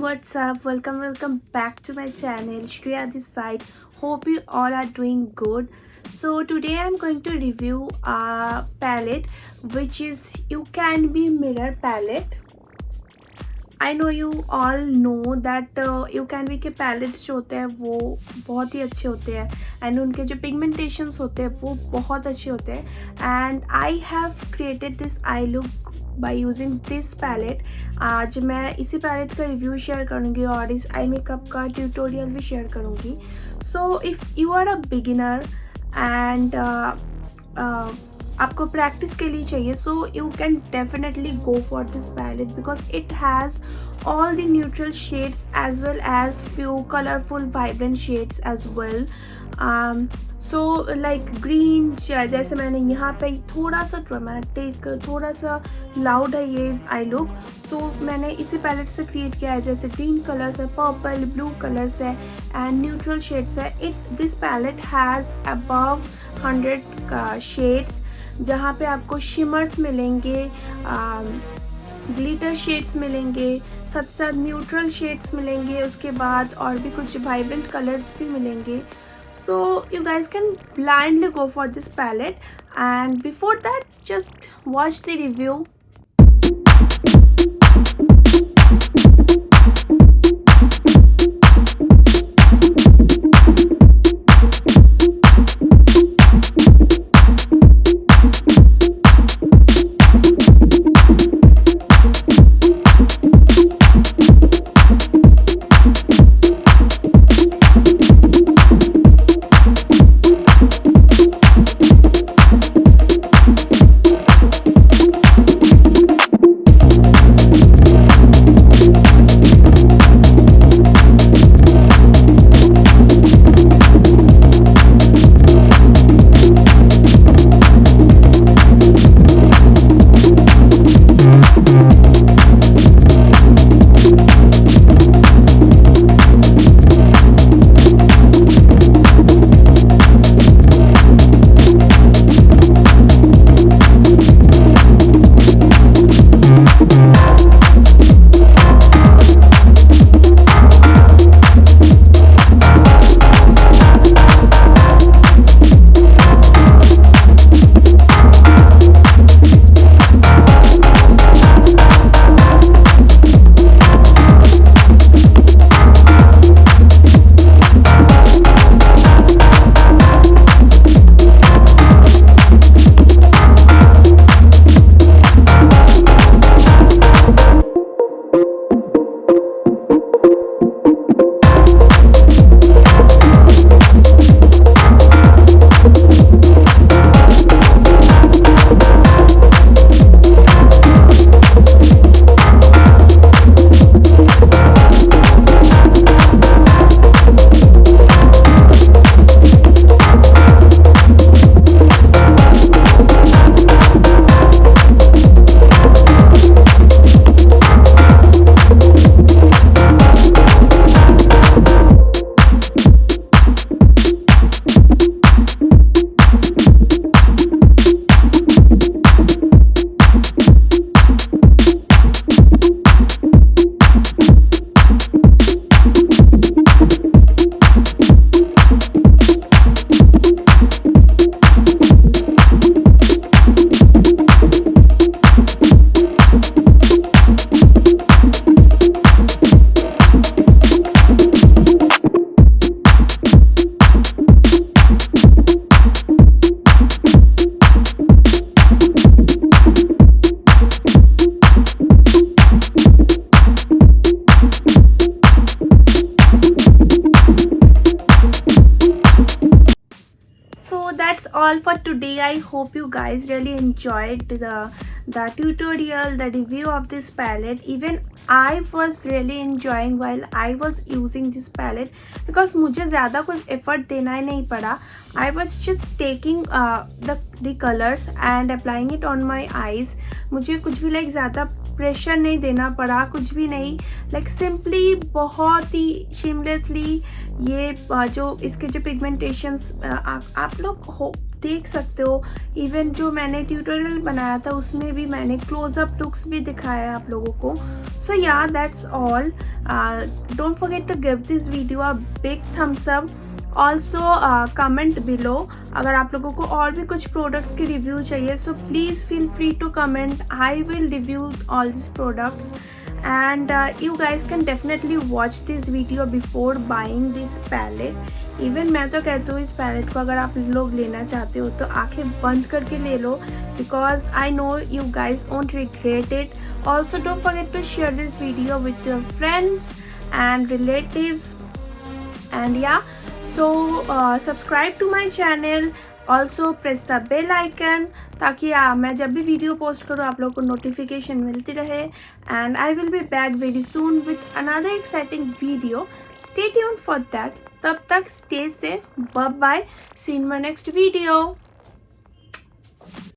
what's up? Welcome back to my channel. Shreya this side. Hope you all are doing good. So today I'm going to review a palette which is Ucanbe Mirror Palette. I know you all know that Ucanbe के palettes जो होते हैं वो बहुत ही अच्छे होते हैं and उनके जो pigmentations होते हैं वो बहुत अच्छे होते हैं and I have created this eye look by using this palette. आज मैं इसी palette का review share करूँगी और इस eye makeup का tutorial भी share करूँगी. So if you are a beginner and आपको प्रैक्टिस के लिए चाहिए so you can definitely go for this palette because it has all the neutral shades as well as few colorful vibrant shades as well. So like green, जैसे मैंने यहाँ पे थोड़ा सा ड्रामेटिक थोड़ा सा लाउड है ये आई लुक, सो मैंने इसी पैलेट से क्रिएट किया है. जैसे ग्रीन कलर्स है, पर्पल ब्लू कलर्स है एंड न्यूट्रल शेड्स है. This palette has above 100 shades जहाँ पे आपको शिमर्स मिलेंगे, ग्लिटर शेड्स मिलेंगे, साथ साथ न्यूट्रल शेड्स मिलेंगे, उसके बाद और भी कुछ वाइब्रेंट कलर्स भी मिलेंगे. So you guys can blindly go for this palette and before that just watch the review. That's all for today. I hope you guys really enjoyed the tutorial, the review of this palette. Even I was really enjoying while I was using this palette because मुझे ज़्यादा कुछ effort देना ही नहीं पड़ा. I was just taking the colors and applying it on my eyes. मुझे कुछ भी like ज़्यादा प्रेशर नहीं देना पड़ा, कुछ भी नहीं. लाइक सिंपली बहुत ही शेमलेसली ये जो इसके जो पिगमेंटेशंस आप लोग देख सकते हो। इवन जो मैंने ट्यूटोरियल बनाया था उसमें भी मैंने क्लोजअप लुक्स भी दिखाया है आप लोगों को। So yeah that's all. Don't forget to give this video a big thumbs up. Also comment below अगर आप लोगों को और भी कुछ प्रोडक्ट्स के रिव्यू चाहिए, so please feel free to comment. I will review all this products and you guys can definitely watch this video before buying this palette. Even मैं तो कहती हूँ इस पैलेट को अगर आप लोग लेना चाहते हो तो आंखें बंद करके ले लो, because I know you guys won't regret it. Also don't forget to share this video with your friends and relatives, and yeah, so subscribe to my channel. Also press the bell icon ताकि मैं जब भी video post करूँ आप लोगों को notification मिलती रहे। And I will be back very soon with another exciting video. Stay tune for that. तब तक stay safe, bye bye, see in my next video.